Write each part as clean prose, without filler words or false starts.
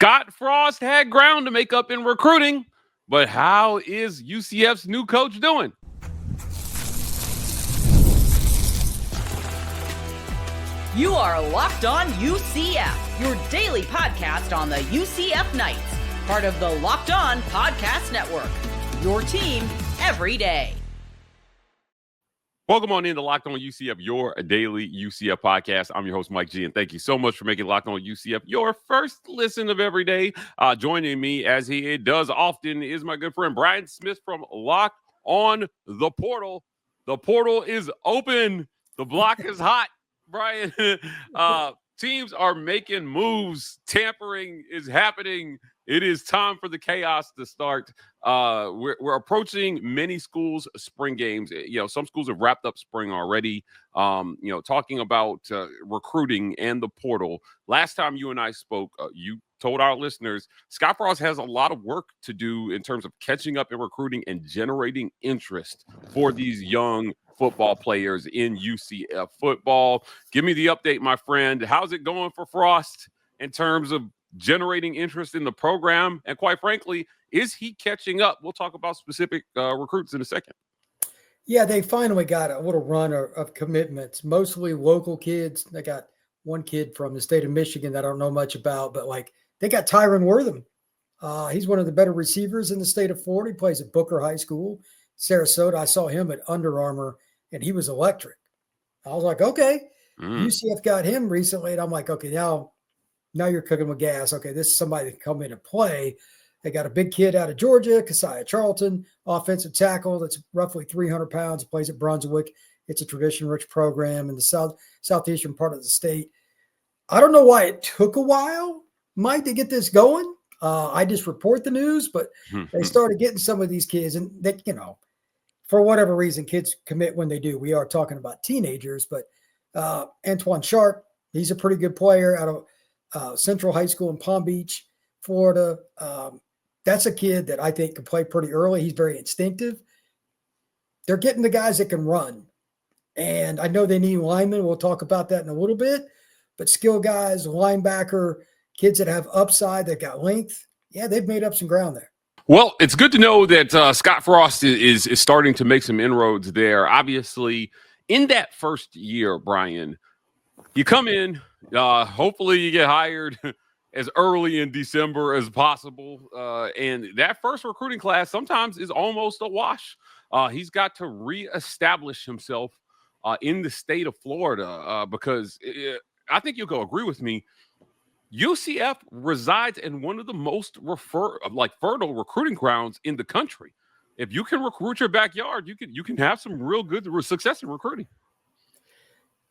Scott Frost had ground to make up in recruiting, but how is UCF's new coach doing? You are Locked On UCF, your daily podcast on the UCF Knights, part of the Locked On Podcast Network, your team every day. Welcome on into Locked On UCF, your daily UCF podcast. I'm your host, Mike G, and thank you so much for making Locked On UCF your first listen of every day. Joining me, as he does often, is my good friend Brian Smith from Locked On the Portal. The portal is open. The block is hot, Brian. Teams are making moves. Tampering is happening. It is time for the chaos to start. We're approaching many schools' spring games. Some schools have wrapped up spring already. Talking about recruiting and the portal. Last time you and I spoke, you told our listeners Scott Frost has a lot of work to do in terms of catching up in recruiting and generating interest for these young football players in UCF football. Give me the update, my friend. How's it going for Frost in terms of generating interest in the program? And quite frankly, is he catching up? We'll talk about specific recruits in a second. Yeah, they finally got a little run of commitments, mostly local kids. They got one kid from the state of Michigan that I don't know much about, but they got Tyron Wortham. He's one of the better receivers in the state of Florida. He plays at Booker High School, Sarasota. I saw him at Under Armour, and he was electric. I was like, okay, UCF got him recently, and I'm like, okay, now you're cooking with gas. Okay, this is somebody that can come in and play. They got a big kid out of Georgia, Keziah Charlton, offensive tackle that's roughly 300 pounds, plays at Brunswick. It's a tradition-rich program in the southeastern part of the state. I don't know why it took a while, Mike, to get this going. I just report the news, but they started getting some of these kids, and they, for whatever reason, kids commit when they do. We are talking about teenagers, but Antoine Sharp, he's a pretty good player out of Central High School in Palm Beach, Florida. That's a kid that I think can play pretty early. He's very instinctive. They're getting the guys that can run. And I know they need linemen. We'll talk about that in a little bit. But skill guys, linebacker, kids that have upside, that got length. Yeah, they've made up some ground there. Well, it's good to know that Scott Frost is starting to make some inroads there. Obviously, in that first year, Brian, you come in, hopefully you get hired as early in December as possible. And that first recruiting class sometimes is almost a wash. He's got to reestablish himself in the state of Florida because I think you'll go agree with me. UCF resides in one of the most fertile recruiting grounds in the country. If you can recruit your backyard, you can have some real good success in recruiting.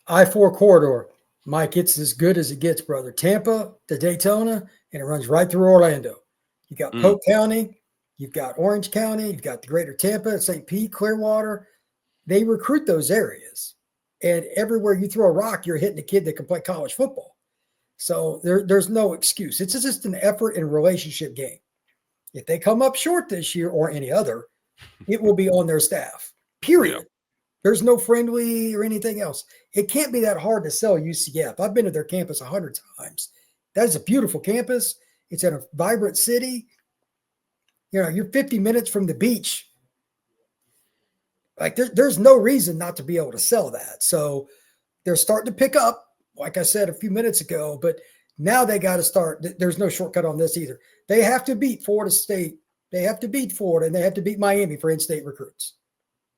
I-4 corridor. Mike, it's as good as it gets, brother. Tampa to Daytona, and it runs right through Orlando. You got Polk County, you've got Orange County, you've got the greater Tampa, St. Pete, Clearwater. They recruit those areas. And everywhere you throw a rock, you're hitting a kid that can play college football. So there's no excuse. It's just an effort and relationship game. If they come up short this year or any other, it will be on their staff, period. Yeah. There's no friendly or anything else. It can't be that hard to sell UCF. I've been to their campus 100 times. That is a beautiful campus. It's in a vibrant city. You're 50 minutes from the beach. There's no reason not to be able to sell that. So they're starting to pick up, like I said a few minutes ago, but now they got to start. There's no shortcut on this either. They have to beat Florida State. They have to beat Florida, and they have to beat Miami for in-state recruits.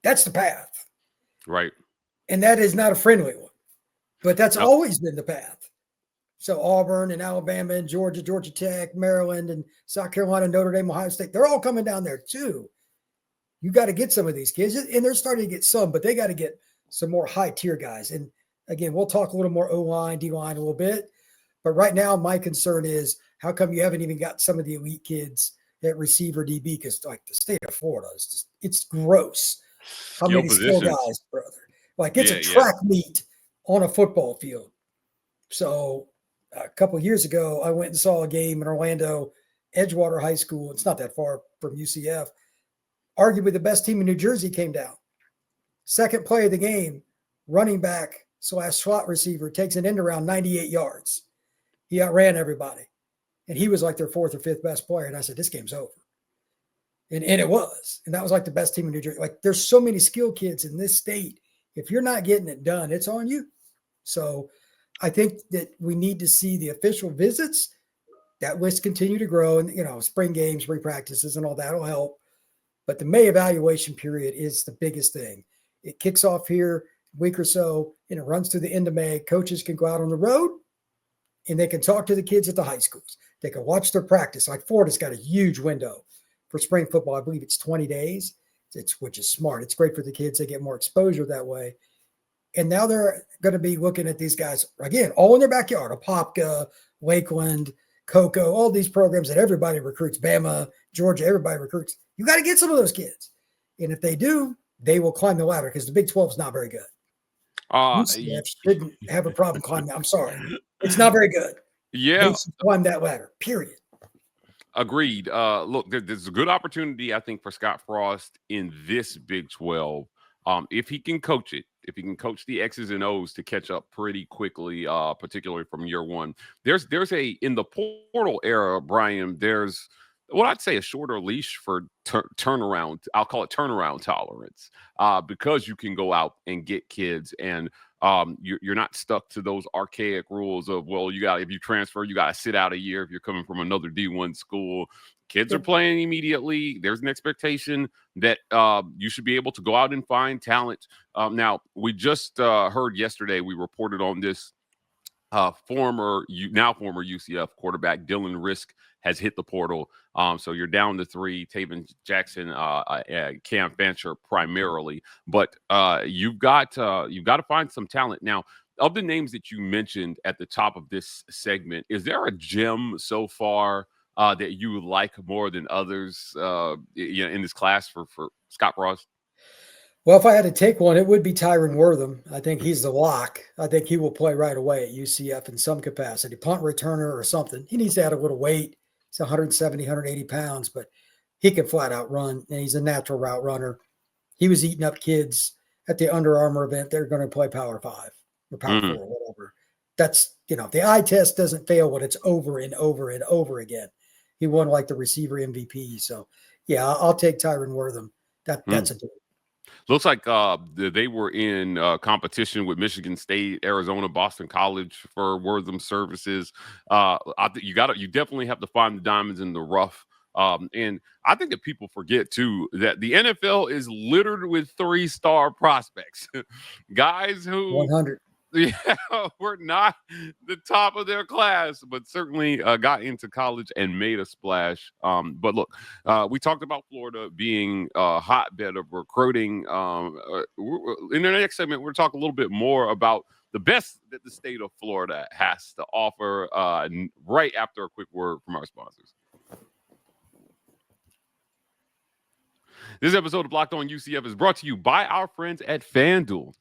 That's the path. Right. And that is not a friendly one, but that's always been the path. So Auburn and Alabama and Georgia, Georgia Tech, Maryland and South Carolina, Notre Dame, Ohio State, they're all coming down there too. You got to get some of these kids, and they're starting to get some, but they got to get some more high tier guys. And again, we'll talk a little more O-line, D-line a little bit, but right now my concern is how come you haven't even got some of the elite kids at receiver DB? Because the state of Florida is just, it's gross. How many skill guys, brother? It's a track meet on a football field. So a couple of years ago, I went and saw a game in Orlando, Edgewater High School. It's not that far from UCF. Arguably the best team in New Jersey came down. Second play of the game, running back / slot receiver takes an end around 98 yards. He outran everybody. and he was like their fourth or fifth best player. And I said, this game's over. And it was. And that was like the best team in New Jersey. Like, there's so many skilled kids in this state. If you're not getting it done, it's on you. So I think that we need to see the official visits. That list continue to grow, and, you know, spring games, repractices, and all that will help. But the May evaluation period is the biggest thing. It kicks off here a week or so, and it runs through the end of May. Coaches can go out on the road, and they can talk to the kids at the high schools. They can watch their practice. Like, Florida's got a huge window for spring football. I believe it's 20 days, which is smart. It's great for the kids. They get more exposure that way. And now they're going to be looking at these guys, again, all in their backyard. Apopka, Lakeland, Cocoa, all these programs that everybody recruits. Bama, Georgia, everybody recruits. You got to get some of those kids. And if they do, they will climb the ladder, because the Big 12 is not very good. UCF shouldn't have a problem climbing. I'm sorry. It's not very good. Yeah. They should climb that ladder, period. Agreed. Look, there's a good opportunity, I think, for Scott Frost in this Big 12. If he can coach it, if he can coach the X's and O's to catch up pretty quickly, particularly from year one. There's in the portal era, Brian, there's what I'd say a shorter leash for turnaround. I'll call it turnaround tolerance, because you can go out and get kids, and you're not stuck to those archaic rules of, well, if you transfer, you got to sit out a year if you're coming from another D1 school. Kids are playing immediately. There's an expectation that you should be able to go out and find talent. Now, we just heard yesterday, we reported on this, former UCF quarterback Dylan Risk has hit the portal. So you're down to 3, Taven Jackson, Cam Fancher primarily. But you've got to find some talent. Now, of the names that you mentioned at the top of this segment, is there a gem so far that you like more than others in this class for Scott Frost? Well, if I had to take one, it would be Tyron Wortham. I think he's the lock. I think he will play right away at UCF in some capacity, punt returner or something. He needs to add a little weight. He's 170, 180 pounds, but he can flat out run, and he's a natural route runner. He was eating up kids at the Under Armour event. They're going to play Power 5 or Power 4 or whatever. That's, the eye test doesn't fail when it's over and over and over again. He won like the receiver MVP. So, yeah, I'll take Tyron Wortham. That's a dude. Looks like they were in competition with Michigan State, Arizona, Boston College for Wortham services. You definitely have to find the diamonds in the rough. And I think that people forget too that the NFL is littered with 3-star prospects, guys who 100. Yeah, were not the top of their class, but certainly got into college and made a splash. But look, we talked about Florida being a hotbed of recruiting. In the next segment, we're talking a little bit more about the best that the state of Florida has to offer right after a quick word from our sponsors. This episode of Locked On UCF is brought to you by our friends at FanDuel.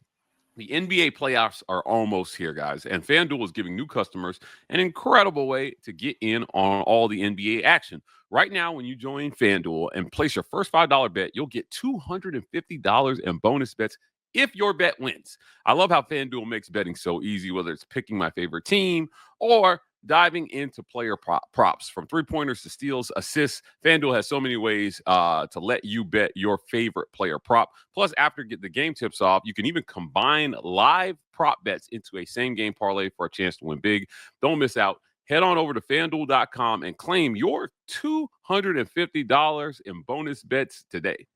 The NBA playoffs are almost here, guys, and FanDuel is giving new customers an incredible way to get in on all the NBA action. Right now, when you join FanDuel and place your first $5 bet, you'll get $250 in bonus bets if your bet wins. I love how FanDuel makes betting so easy, whether it's picking my favorite team or diving into player props. From three-pointers to steals, assists, FanDuel has so many ways to let you bet your favorite player prop. Plus, after the game tips off, you can even combine live prop bets into a same-game parlay for a chance to win big. Don't miss out. Head on over to FanDuel.com and claim your $250 in bonus bets today.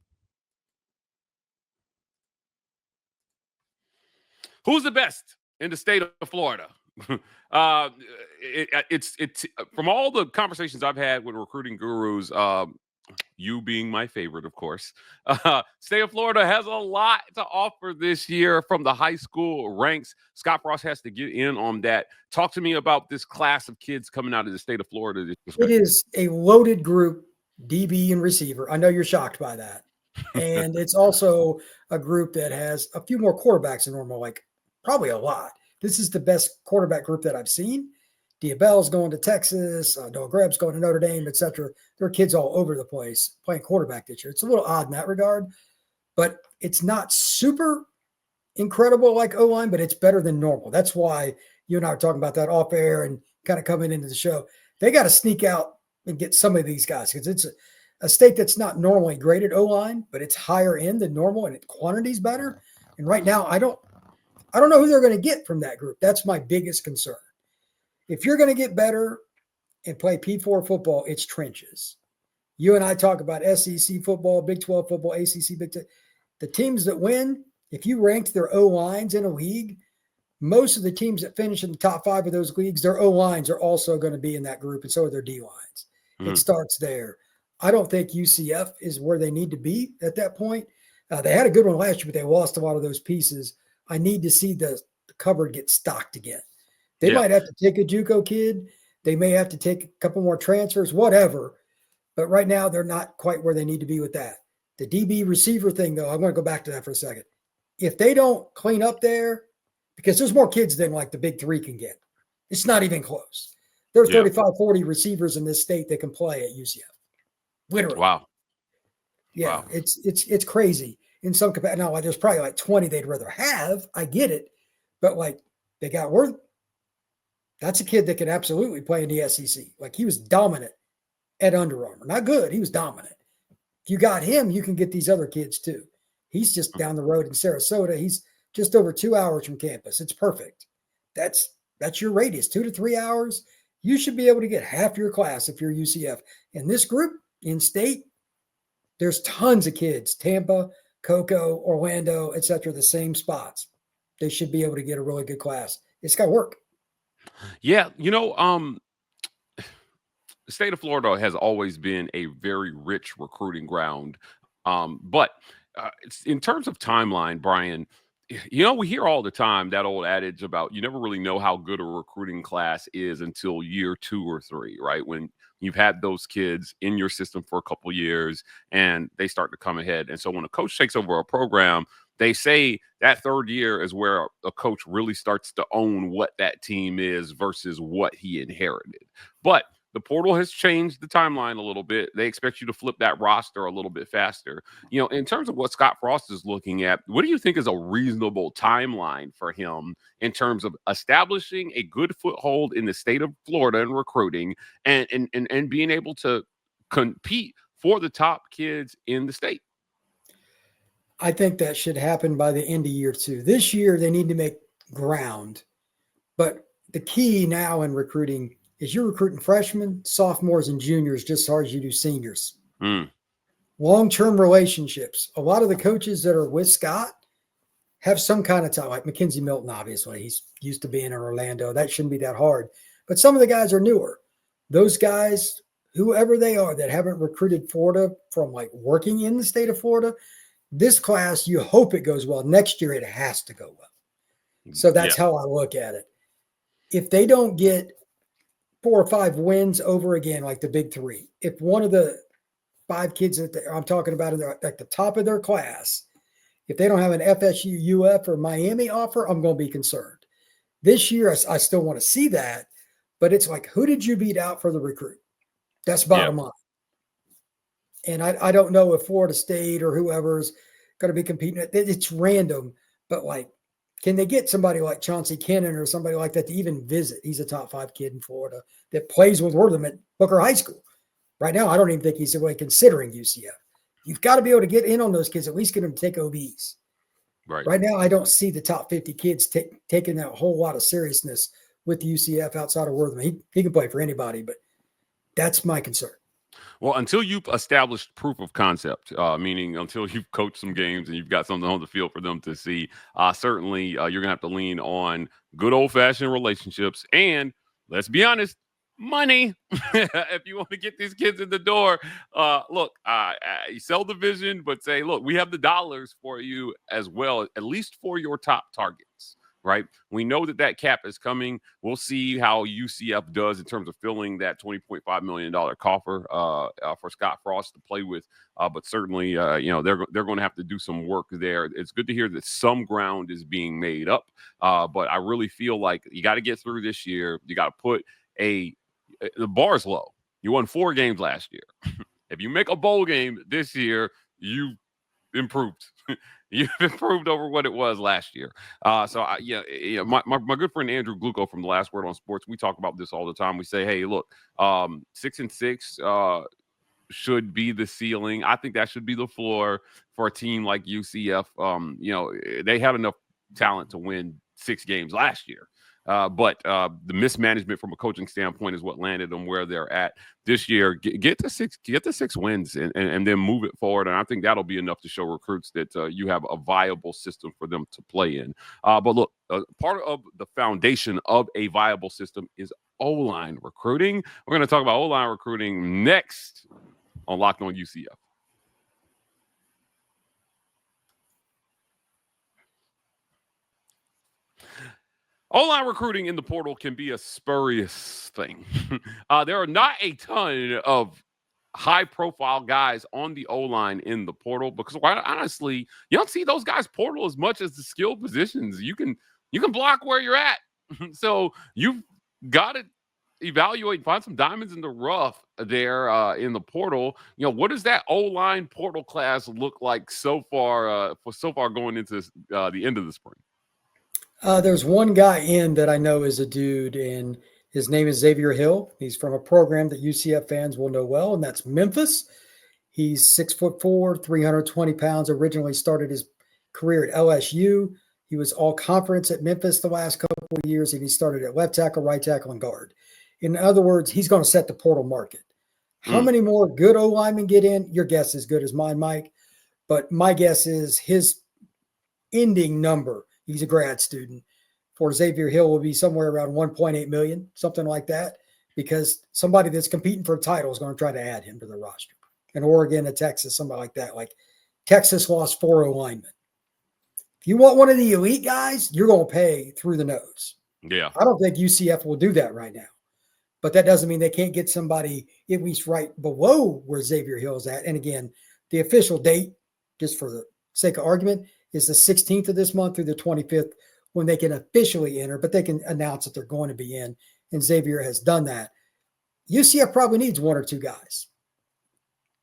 Who's the best in the state of Florida? It's from all the conversations I've had with recruiting gurus, you being my favorite, of course. State of Florida has a lot to offer this year from the high school ranks. Scott Frost has to get in on that. Talk to me about this class of kids coming out of the state of Florida. It is a loaded group, DB and receiver. I know you're shocked by that. And it's also a group that has a few more quarterbacks than normal, like probably a lot. This is the best quarterback group that I've seen. Diabell's going to Texas, Noah Greb's going to Notre Dame, etc. There are kids all over the place playing quarterback this year. It's a little odd in that regard, but it's not super incredible like O-line, but it's better than normal. That's why you and I were talking about that off air and kind of coming into the show. they got to sneak out and get some of these guys because it's a state that's not normally great at O-line, but it's higher end than normal and quantity's better. And right now, I don't know who they're going to get from that group. That's my biggest concern. If you're going to get better and play P4 football, it's trenches. You and I talk about SEC football, Big 12 football, ACC, Big 10. The teams that win, if you ranked their O-lines in a league, most of the teams that finish in the top 5 of those leagues, their O-lines are also going to be in that group, and so are their D-lines. It starts there. I don't think UCF is where they need to be at that point. They had a good one last year, but they lost a lot of those pieces. I need to see the cupboard get stocked again. They might have to take a JUCO kid. They may have to take a couple more transfers, whatever. But right now, they're not quite where they need to be with that. The DB receiver thing, though, I'm going to go back to that for a second. If they don't clean up there, because there's more kids than like the big 3 can get. It's not even close. There are 35, 40 receivers in this state that can play at UCF. Literally. Wow. Yeah, wow. It's crazy in some capacity. Now, like, there's probably like 20 they'd rather have. I get it. But like they got Wortham. That's a kid that could absolutely play in the SEC. Like he was dominant at Under Armour. Not good. He was dominant. If you got him, you can get these other kids too. He's just down the road in Sarasota. He's just over 2 hours from campus. It's perfect. That's your radius, 2 to 3 hours. You should be able to get half your class if you're UCF. In this group, in state, there's tons of kids, Tampa, Cocoa, Orlando, etc., the same spots. They should be able to get a really good class. It's got to work. Yeah, the state of Florida has always been a very rich recruiting ground. But it's, in terms of timeline, Brian, we hear all the time that old adage about you never really know how good a recruiting class is until year 2 or 3, right? When you've had those kids in your system for a couple of years and they start to come ahead. And so when a coach takes over a program, they say that 3rd year is where a coach really starts to own what that team is versus what he inherited. But the portal has changed the timeline a little bit. They expect you to flip that roster a little bit faster. In terms of what Scott Frost is looking at, what do you think is a reasonable timeline for him in terms of establishing a good foothold in the state of Florida in recruiting and being able to compete for the top kids in the state? I think that should happen by the end of year 2. This year, they need to make ground. But the key now in recruiting is you're recruiting freshmen, sophomores, and juniors just as hard as you do seniors. Long-term relationships. A lot of the coaches that are with Scott have some kind of time, like McKenzie Milton, obviously. He's used to being in Orlando. That shouldn't be that hard. But some of the guys are newer. Those guys, whoever they are that haven't recruited Florida from like working in the state of Florida, this class, you hope it goes well. Next year, it has to go well. So that's how I look at it. If they don't get 4 or 5 wins over again, like the big 3, if one of the 5 kids that I'm talking about are at the top of their class, if they don't have an FSU, UF, or Miami offer, I'm going to be concerned. This year, I still want to see that, but it's like, who did you beat out for the recruit? That's bottom line. And I don't know if Florida State or whoever's going to be competing. It's random, but like, can they get somebody like Chauncey Kennan or somebody like that to even visit? He's a top 5 kid in Florida that plays with Wortham at Booker High School. Right now, I don't even think he's really considering UCF. You've got to be able to get in on those kids, at least get them to take OBs. Right now, I don't see the top 50 kids taking that whole lot of seriousness with UCF outside of Wortham. He can play for anybody, but that's my concern. Well, until you've established proof of concept, meaning until you've coached some games and you've got something on the field for them to see, certainly you're going to have to lean on good old-fashioned relationships and, let's be honest, money. If you want to get these kids in the door, look, you sell the vision, but say, look, we have the dollars for you as well, at least for your top targets. Right. We know that cap is coming. We'll see how UCF does in terms of filling that $20.5 million coffer for Scott Frost to play with. But certainly, they're going to have to do some work there. It's good to hear that some ground is being made up. But I really feel like you got to get through this year. You got to put the bar's low. You won 4 games last year. If you make a bowl game this year, you improved. You've improved over what it was last year. My good friend Andrew Gluchov from The Last Word on Sports, we talk about this all the time. We say, hey, look, 6-6 should be the ceiling. I think that should be the floor for a team like UCF. They had enough talent to win 6 games last year. But the mismanagement from a coaching standpoint is what landed them where they're at this year. Get the 6 wins and then move it forward. And I think that'll be enough to show recruits that you have a viable system for them to play in. But look, part of the foundation of a viable system is O-line recruiting. We're going to talk about O-line recruiting next on Locked On UCF. O-line recruiting in the portal can be a spurious thing. There are not a ton of high-profile guys on the O-line in the portal because, quite honestly, you don't see those guys portal as much as the skill positions. You can block where you're at. So you've got to evaluate, find some diamonds in the rough there in the portal. What does that O-line portal class look like so far going into the end of the spring? There's one guy in that I know is a dude, and his name is Xavier Hill. He's from a program that UCF fans will know well, and that's Memphis. He's 6'4", 320 pounds, originally started his career at LSU. He was all conference at Memphis the last couple of years, and he started at left tackle, right tackle, and guard. In other words, he's going to set the portal market. How many more good O-linemen get in? Your guess is as good as mine, Mike. But my guess is his ending number, he's a grad student, for Xavier Hill will be somewhere around 1.8 million, something like that, because somebody that's competing for a title is going to try to add him to the roster. In Oregon, and Texas, somebody like that. Like Texas lost 4 O-linemen. If you want one of the elite guys, you're going to pay through the nose. Yeah. I don't think UCF will do that right now. But that doesn't mean they can't get somebody at least right below where Xavier Hill is at. And again, the official date, just for the sake of argument, is the 16th of this month through the 25th when they can officially enter, but they can announce that they're going to be in. And Xavier has done that. UCF probably needs 1 or 2 guys.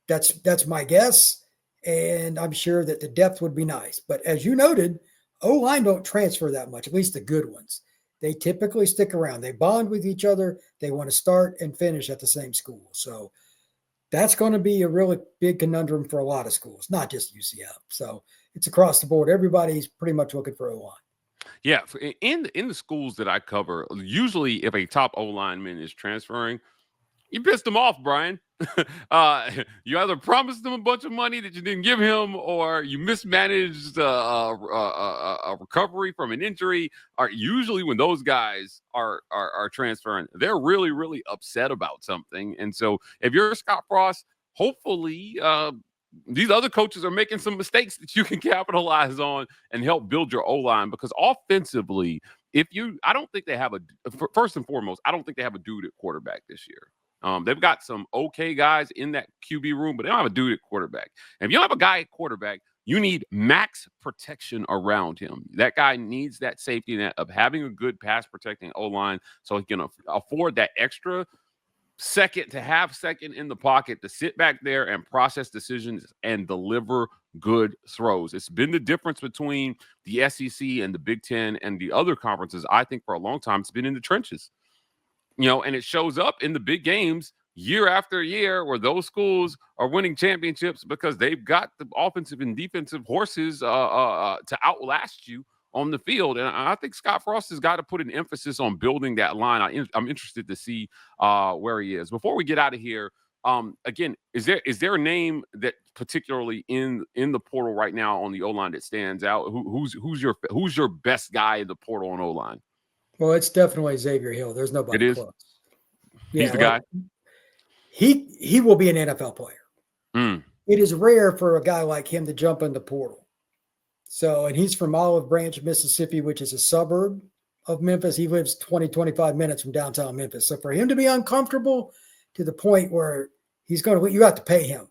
That's my guess. And I'm sure that the depth would be nice. But as you noted, O-line don't transfer that much, at least the good ones. They typically stick around. They bond with each other. They want to start and finish at the same school. So that's going to be a really big conundrum for a lot of schools, not just UCF. So it's across the board. Everybody's pretty much looking for O-line. Yeah, in the schools that I cover, usually if a top O-lineman is transferring, you pissed him off, Brian. You either promised him a bunch of money that you didn't give him, or you mismanaged a recovery from an injury. Or usually when those guys are transferring, they're really, really upset about something. And so if you're Scott Frost, hopefully these other coaches are making some mistakes that you can capitalize on and help build your O-line, because offensively, I don't think they have first and foremost, I don't think they have a dude at quarterback this year. They've got some okay guys in that QB room, but they don't have a dude at quarterback. And if you don't have a guy at quarterback, you need max protection around him. That guy needs that safety net of having a good pass protecting O-line so he can afford that extra second in the pocket to sit back there and process decisions and deliver good throws. It's been the difference between the SEC and the Big Ten and the other conferences. I think for a long time, it's been in the trenches. And it shows up in the big games year after year where those schools are winning championships because they've got the offensive and defensive horses to outlast you on the field. And I think Scott Frost has got to put an emphasis on building that line. I'm interested to see where he is. Before we get out of here, again, is there a name that particularly in the portal right now on the O-line that stands out? Who's your best guy in the portal on O-line? Well, it's definitely Xavier Hill. There's nobody close. He's the guy. He will be an NFL player. It is rare for a guy like him to jump in the portal. So, and he's from Olive Branch, Mississippi, which is a suburb of Memphis. He lives 20-25 minutes from downtown Memphis. So for him to be uncomfortable to the point where you have to pay him.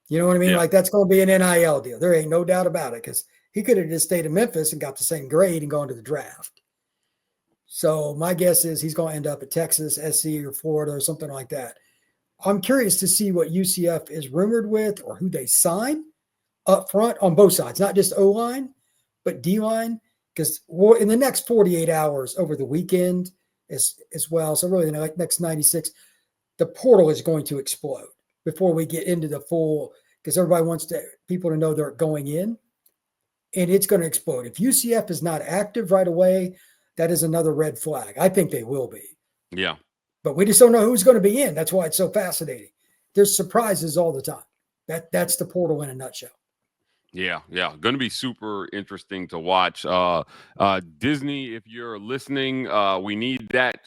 You know what I mean? Yeah. Like that's going to be an NIL deal. There ain't no doubt about it, because he could have just stayed in Memphis and got the same grade and gone to the draft. So my guess is he's going to end up at Texas, SC, or Florida, or something like that. I'm curious to see what UCF is rumored with or who they sign. up front on both sides, not just O-line, but D-line, because in the next 48 hours over the weekend as well, so really the next 96, the portal is going to explode before we get into the full, because everybody wants people to know they're going in, and it's going to explode. If UCF is not active right away, that is another red flag. I think they will be. Yeah. But we just don't know who's going to be in. That's why it's so fascinating. There's surprises all the time. That's the portal in a nutshell. Yeah. Going to be super interesting to watch. Disney, if you're listening, we need that.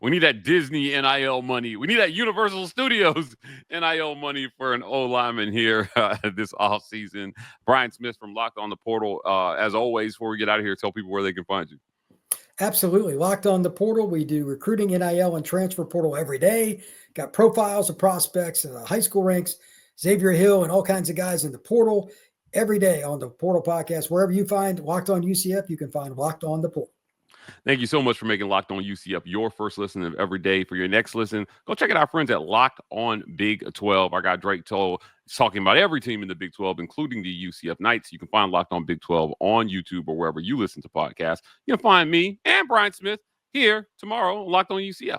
We need that Disney NIL money. We need that Universal Studios NIL money for an O lineman here this off season. Brian Smith from Locked on the Portal. As always, before we get out of here, tell people where they can find you. Absolutely. Locked on the Portal. We do recruiting, NIL, and transfer portal every day. Got profiles of prospects, high school ranks, Xavier Hill, and all kinds of guys in the portal every day on the Portal Podcast. Wherever you find Locked on UCF, you can find Locked on the Portal. Thank you so much for making Locked on UCF your first listen of every day. For your next listen, go check out our friends at Locked on Big 12. Our guy Drake Toll is talking about every team in the Big 12, including the UCF Knights. You can find Locked on Big 12 on YouTube or wherever you listen to podcasts. You can find me and Brian Smith here tomorrow on Locked on UCF.